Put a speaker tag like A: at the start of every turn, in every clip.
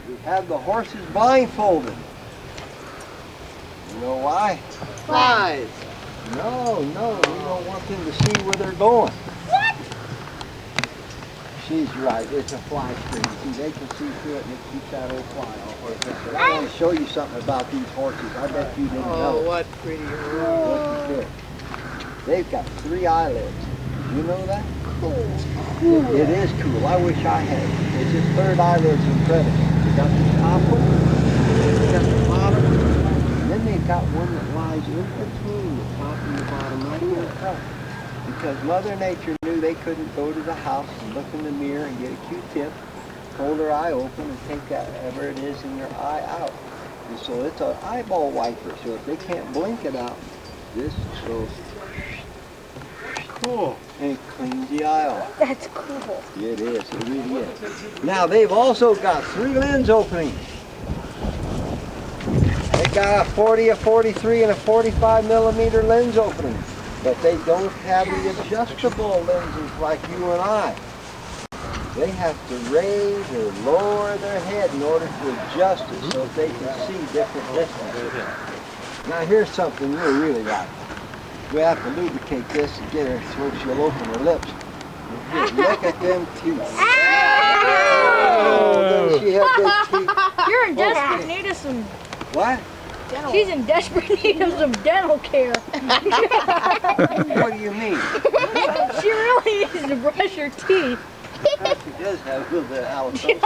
A: We have the horses blindfolded. You know why?
B: Flies.
A: No, we don't want them to see where they're going.
C: What?
A: She's right, it's a fly screen. See, they can see through it and it keeps that old fly off. I want to show you something about these horses. I bet you didn't know.
B: Oh, what pretty
A: Look
B: horse.
A: at this. They've got 3 eyelids. You know that?
C: Cool.
A: It is cool. I wish I had it. It's just 3rd eyelid's incredible. They got the top one, they got the bottom, and then they've got one that lies in between the top and the bottom right here in front. Because Mother Nature knew they couldn't go to the house and look in the mirror and get a Q-tip, hold their eye open and take whatever it is in their eye out. And so it's an eyeball wiper. So if they can't blink it out, this goes
B: Cool.
A: and it cleans the eye off.
C: That's cool.
A: It is, it really is. Now they've also got 3 lens openings. They got a 40, a 43, and a 45 millimeter lens opening. But they don't have the adjustable lenses like you and I. They have to raise or lower their head in order to adjust it so they can see different distances. Now here's something you'll really like. We have to lubricate this and get her so she'll open her lips. Here, look at them teeth. Oh, does she have big teeth?
C: You're in desperate need of some
A: What?
C: dental. She's in desperate need of some dental care.
A: What do you mean?
C: She really needs to brush her teeth.
A: She does have a little bit of halitosis.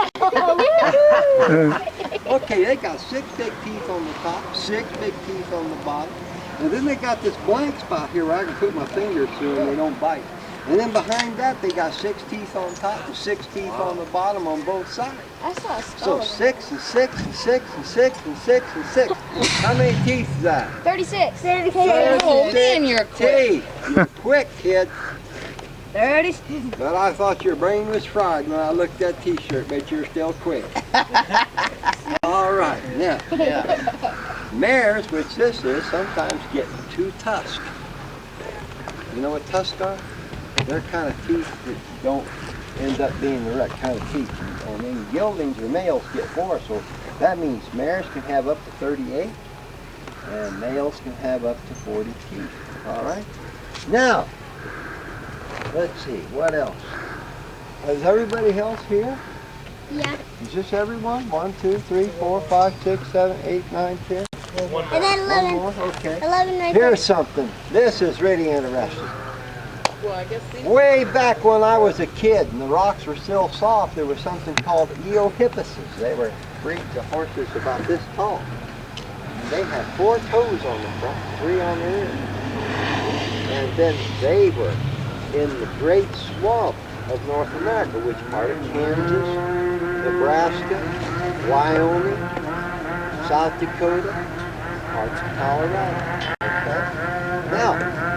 A: Okay, they got 6 big teeth on the top, 6 big teeth on the bottom. And then they got this blank spot here where I can put my fingers through and they don't bite. And then behind that they got 6 teeth on top and 6 teeth on the bottom on both sides.
C: I saw a
A: So
C: skull.
A: 6 and 6 and 6 and 6 and 6 and 6. How many teeth is that?
C: 36. 36.
B: Oh, man, you're quick.
A: Teeth. You're quick, kid.
C: 36.
A: But I thought your brain was fried when I looked at that t-shirt, but you're still quick. All right, now, mares, which this is, sometimes get 2 tusks. You know what tusks are? They're kind of teeth that don't end up being the right kind of teeth. And then geldings or males get 4, so that means mares can have up to 38 and males can have up to 40 teeth. All right? Now, let's see, what else? Is everybody else here?
C: Yeah.
A: Is this everyone? 1, 2, 3, 4, 5, 6, 7, 8, 9, 10.
C: And then 11.
A: One more? Okay.
C: 11 right
A: Here's something. This is really interesting.
B: Well, I guess these...
A: Way back when I was a kid and the rocks were still soft, there was something called eohippuses. They were breeds of horses about this tall. And they had 4 toes on the front, 3 on the rear. And then they were in the great swamp of North America, which part of Kansas, Nebraska, Wyoming, South Dakota, parts of Colorado. Okay? Now,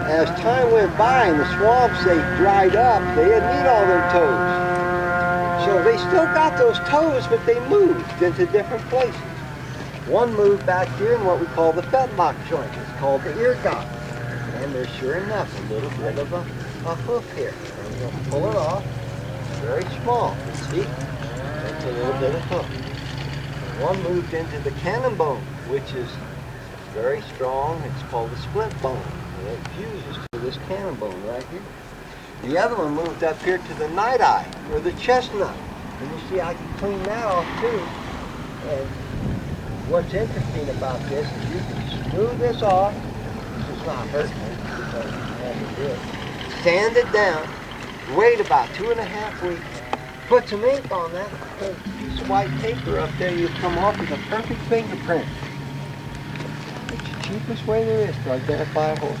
A: as time went by and the swamps, they dried up, they didn't need all their toes. So they still got those toes, but they moved into different places. One moved back here in what we call the fetlock joint. It's called the ear gop. And there's sure enough a little bit of a hoof here. And we'll pull it off. It's very small. See? It's a little bit of hoof. One moved into the cannon bone, which is very strong. It's called the splint bone. And it fuses to this cannon bone right here. The other one moved up here to the night eye, or the chestnut. And you see I can clean that off too. And what's interesting about this is you can smooth this off. It's not hurting it because you have to do it. Sand it down, wait about 2.5 weeks, put some ink on that, put a piece of white paper up there, you come off with a perfect fingerprint. It's the cheapest way there is to identify a horse.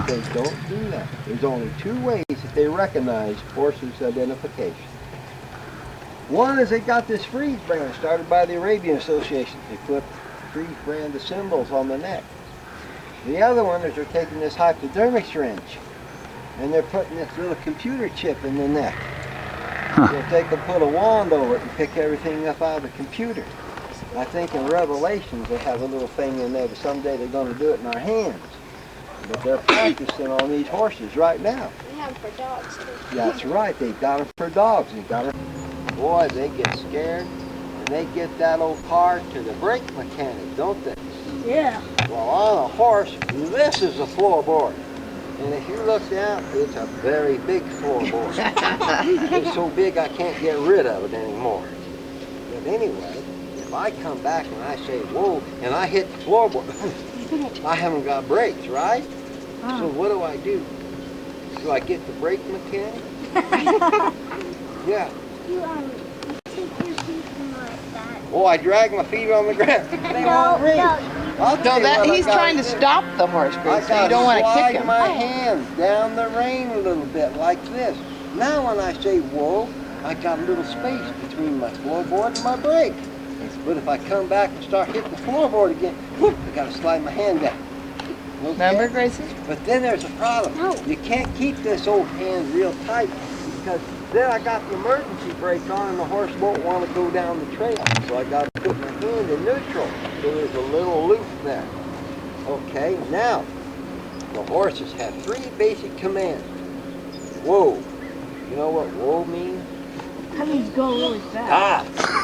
A: They don't do that. There's only 2 ways that they recognize horses' identification. One is they got this freeze brand started by the Arabian Association. They put freeze brand of symbols on the neck. The other one is they're taking this hypodermic syringe and they're putting this little computer chip in the neck. So if they can put a wand over it and pick everything up out of the computer. I think in Revelations they have a little thing in there that someday they're going to do it in our hands. But they're practicing on these horses right now.
C: They have them for dogs too.
A: That's right, they've got them for dogs. They've got them. Boy, they get scared. and they get that old car to the brake mechanic, don't they?
C: Yeah.
A: Well, on a horse, this is a floorboard. And if you look down, it's a very big floorboard. It's so big I can't get rid of it anymore. But anyway, if I come back and I say, whoa, and I hit the floorboard, I haven't got brakes, right? So what do? Do I get the brake mechanic? Yeah.
D: You take your feet from like that.
A: Oh, I drag my feet on the ground. They won't reach. I'll tell
B: No,
A: you
B: that
A: what I
B: he's
A: gotta
B: trying to
A: do.
B: stop the horse,
A: I
B: Grace, so you don't want to
A: slide
B: kick him.
A: my hands down the rein a little bit like this. Now when I say whoa, I got a little space between my floorboard and my brake. But if I come back and start hitting the floorboard again, whoop, I gotta slide my hand down. Okay?
B: Remember, Gracie?
A: But then there's a problem.
D: No.
A: You can't keep this old hand real tight because then I got the emergency brake on and the horse won't want to go down the trail. So I got to put my hand in neutral. So there's a little loop there. Okay, now the horses have 3 basic commands. Whoa. You know what whoa means?
C: That means go really fast.
A: Stop.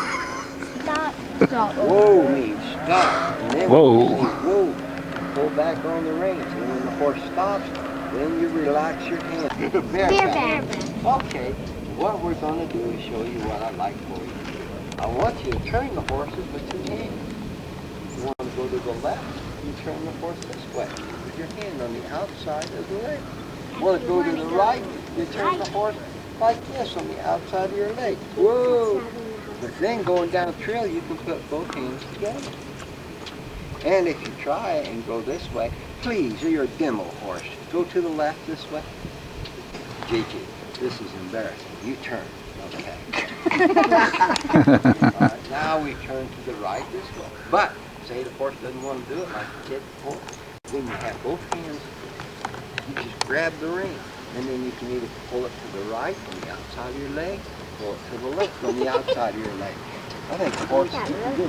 D: Stop.
C: Stop.
A: Whoa means stop. And then
E: Whoa.
A: when you say whoa, pull back on the reins. And when the horse stops, then you relax your hand.
D: Bareback.
A: Okay, what we're going to do is show you what I'd like for you to do. I want you to turn the horses with 2 hands. You want to go to the left, you turn the horse this way with your hand on the outside of the leg. You want to go to the right, you turn the horse like this on the outside of your leg. Whoa! But then going down the trail, you can put both hands together. And if you try and go this way, please, you're a demo horse. Go to the left this way. JJ, this is embarrassing. You turn. Okay. All right, now we turn to the right this way. But say the horse doesn't want to do it like the kid before. Then you have both hands. You just grab the rein. And then you can either pull it to the right on the outside of your leg, or to the left on the outside of your leg. I think the horses can do it.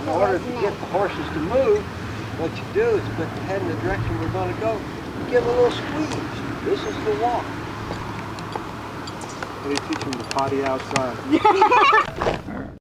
A: In order to get the horses to move, what you do is put the head in the direction we're going to go. Give a little squeeze. This is the walk.
E: They teach them to potty outside.